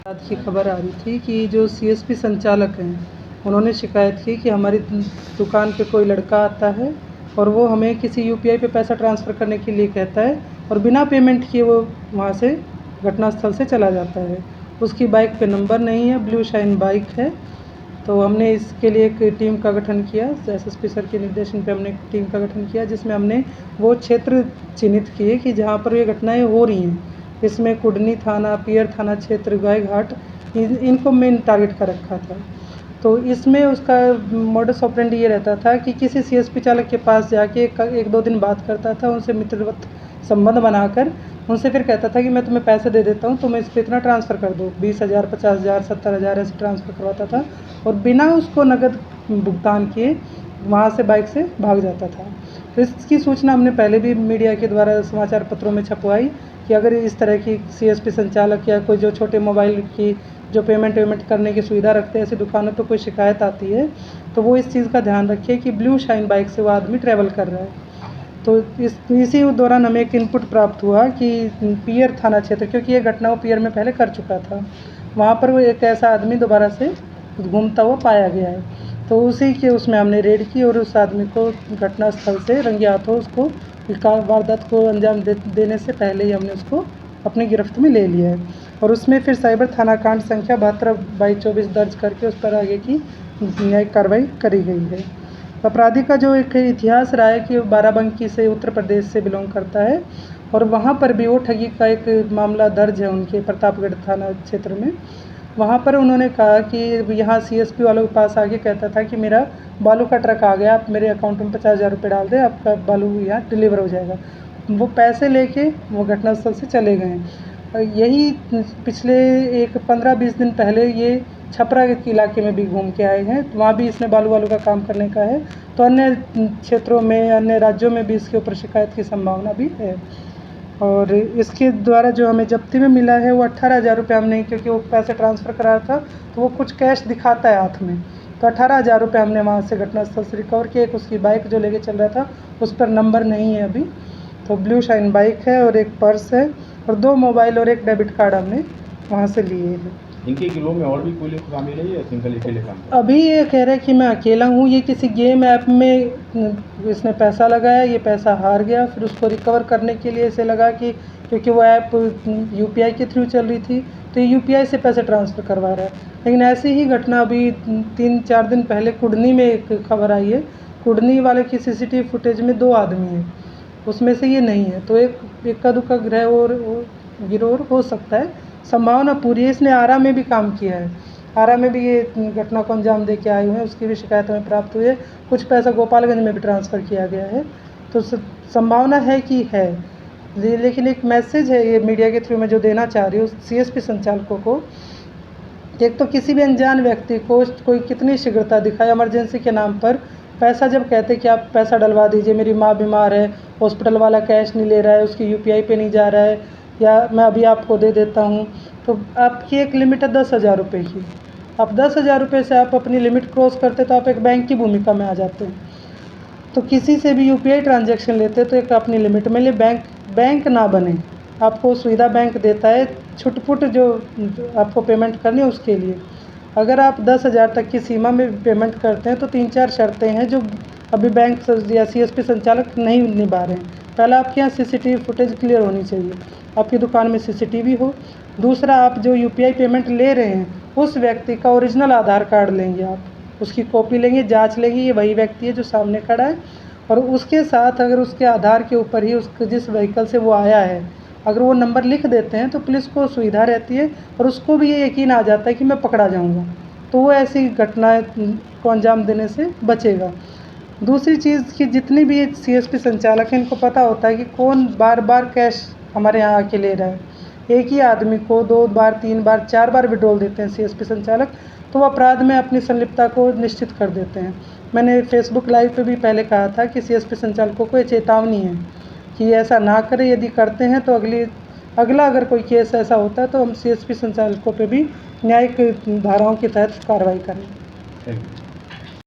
आज की खबर आ रही थी कि जो सीएसपी संचालक हैं उन्होंने शिकायत की कि हमारी दुकान पे कोई लड़का आता है और वो हमें किसी यूपीआई पे पैसा ट्रांसफ़र करने के लिए कहता है और बिना पेमेंट किए वो वहाँ से घटनास्थल से चला जाता है। उसकी बाइक पे नंबर नहीं है, ब्लू शाइन बाइक है। तो हमने इसके लिए एक टीम का गठन किया, एसएसपी सर के निर्देशन पे हमने एक टीम का गठन किया जिसमें हमने वो क्षेत्र चिन्हित किए कि जहाँ पर ये घटनाएँ हो रही हैं। इसमें कुडनी थाना, पियर थाना क्षेत्र, गायघाट इनको मेन टारगेट कर रखा था। तो इसमें उसका मोडस ऑपरेंडी ये रहता था कि किसी सीएसपी चालक के पास जाके एक दो दिन बात करता था, उनसे मित्रवत संबंध बनाकर उनसे फिर कहता था कि मैं तुम्हें पैसे दे देता हूँ, तुम इस पर इतना ट्रांसफ़र कर दो, 20,000, 50,000, 70,000 ऐसे ट्रांसफ़र करवाता था और बिना उसको नकद भुगतान किए वहाँ से बाइक से भाग जाता था। तो इसकी सूचना हमने पहले भी मीडिया के द्वारा समाचार पत्रों में छपवाई कि अगर इस तरह की सीएसपी संचालक या कोई जो छोटे मोबाइल की जो पेमेंट वेमेंट करने की सुविधा रखते हैं ऐसी दुकानों पर कोई शिकायत आती है तो वो इस चीज़ का ध्यान रखे कि ब्लू शाइन बाइक से वो आदमी ट्रैवल कर रहा है। तो इसी दौरान हमें एक इनपुट प्राप्त हुआ कि पियर थाना क्षेत्र, क्योंकि ये घटना वो पियर में पहले कर चुका था, वहाँ पर वो एक ऐसा आदमी दोबारा से घूमता हुआ पाया गया है। तो उसी के उसमें हमने रेड की और उस आदमी को घटनास्थल से रंगे हाथों उसको वारदात को अंजाम देने से पहले ही हमने उसको अपनी गिरफ्त में ले लिया है और उसमें फिर साइबर थाना कांड संख्या 72/24 दर्ज करके उस पर आगे की न्यायिक कार्रवाई करी गई है। अपराधी का जो एक इतिहास रहा है कि बाराबंकी से उत्तर प्रदेश से बिलोंग करता है और वहाँ पर भी वो ठगी का एक मामला दर्ज है उनके प्रतापगढ़ थाना क्षेत्र में। वहाँ पर उन्होंने कहा कि यहाँ सीएसपी वालों के पास आके कहता था कि मेरा बालू का ट्रक आ गया, आप मेरे अकाउंट में 50,000 रुपये डाल दें, आपका बालू यहाँ डिलीवर हो जाएगा। वो पैसे लेके वो घटनास्थल से चले गए। यही पिछले एक 15-20 दिन पहले ये छपरा के इलाके में भी घूम के आए हैं, वहाँ भी इसने बालू वालू का काम करने का है। तो अन्य क्षेत्रों में, अन्य राज्यों में भी इसके ऊपर शिकायत की संभावना भी है। और इसके द्वारा जो हमें जब्ती में मिला है वो 18,000 रुपये हमने, क्योंकि वो पैसे ट्रांसफ़र कराया था तो वो कुछ कैश दिखाता है हाथ में, तो 18,000 रुपये हमने वहाँ से घटनास्थल से रिकवर किए। एक उसकी बाइक जो लेके चल रहा था उस पर नंबर नहीं है अभी, तो ब्लू शाइन बाइक है और एक पर्स है और 2 मोबाइल और एक डेबिट कार्ड हमने वहाँ से लिए हैं। इनके गिरोह में और भी कोई लोग शामिल है या सिंगल अकेले काम? अभी ये कह रहे हैं कि मैं अकेला हूँ, ये किसी गेम ऐप में इसने पैसा लगाया, ये पैसा हार गया, फिर उसको रिकवर करने के लिए इसे लगा कि क्योंकि वो ऐप यूपीआई के थ्रू चल रही थी तो ये यूपीआई से पैसे ट्रांसफ़र करवा रहा है। लेकिन ऐसी ही घटना अभी 3-4 दिन पहले कुडनी में एक खबर आई है, कुडनी वाले की सीसीटीवी फुटेज में 2 आदमी हैं, उसमें से ये नहीं है। तो एक इक्का दुक्का गिरोह हो सकता है, संभावना पूरी है। इसने आरा में भी काम किया है, आरा में भी ये घटना को अंजाम दे के आए हुए हैं, उसकी भी शिकायत हमें प्राप्त हुई है। कुछ पैसा गोपालगंज में भी ट्रांसफ़र किया गया है, तो संभावना है कि है। लेकिन एक मैसेज है ये मीडिया के थ्रू मैं जो देना चाह रही हूँ सीएसपी संचालकों को, एक तो किसी भी अनजान व्यक्ति को कोई कितनी शीघ्रता दिखाए, इमरजेंसी के नाम पर पैसा जब कहते कि आप पैसा डलवा दीजिए, मेरी माँ बीमार है, हॉस्पिटल वाला कैश नहीं ले रहा है, उसकी यूपीआई पे नहीं जा रहा है, या मैं अभी आपको दे देता हूँ, तो आपकी एक लिमिट है 10,000 रुपये की। अब 10,000 रुपये से आप अपनी लिमिट क्रॉस करते तो आप एक बैंक की भूमिका में आ जाते हैं। तो किसी से भी यूपीआई ट्रांजैक्शन लेते तो एक अपनी लिमिट में ले, बैंक ना बने। आपको सुविधा बैंक देता है छुटपुट जो आपको पेमेंट करनी है उसके लिए। अगर आप 10,000 तक की सीमा में पेमेंट करते हैं तो 3-4 शर्तें हैं जो अभी बैंक या सीएसपी संचालक नहीं निभा रहे हैं। पहला, आपके यहाँ सीसीटीवी फुटेज क्लियर होनी चाहिए, आपकी दुकान में सीसीटीवी हो। दूसरा, आप जो यूपीआई पेमेंट ले रहे हैं उस व्यक्ति का ओरिजिनल आधार कार्ड लेंगे, आप उसकी कॉपी लेंगे, जांच लेंगे ये वही व्यक्ति है जो सामने खड़ा है, और उसके साथ अगर उसके आधार के ऊपर ही उसके जिस व्हीकल से वो आया है अगर वो नंबर लिख देते हैं तो पुलिस को सुविधा रहती है और उसको भी ये यकीन आ जाता है कि मैं पकड़ा जाऊंगा, तो वो ऐसी घटनाएं को अंजाम देने से बचेगा। दूसरी चीज़ कि जितनी भी सीएसपी संचालक हैं इनको पता होता है कि कौन बार बार कैश हमारे यहाँ आके ले रहा है। एक ही आदमी को 2 बार, 3 बार, 4 बार विड्रॉल देते हैं सीएसपी संचालक, तो वो अपराध में अपनी संलिप्तता को निश्चित कर देते हैं। मैंने फेसबुक लाइव पे भी पहले कहा था कि सीएसपी संचालकों को ये चेतावनी है कि ऐसा ना करें, यदि करते हैं तो अगला अगर कोई केस ऐसा होता है तो हम सीएसपी संचालकों पे भी न्यायिक धाराओं के तहत कार्रवाई करें।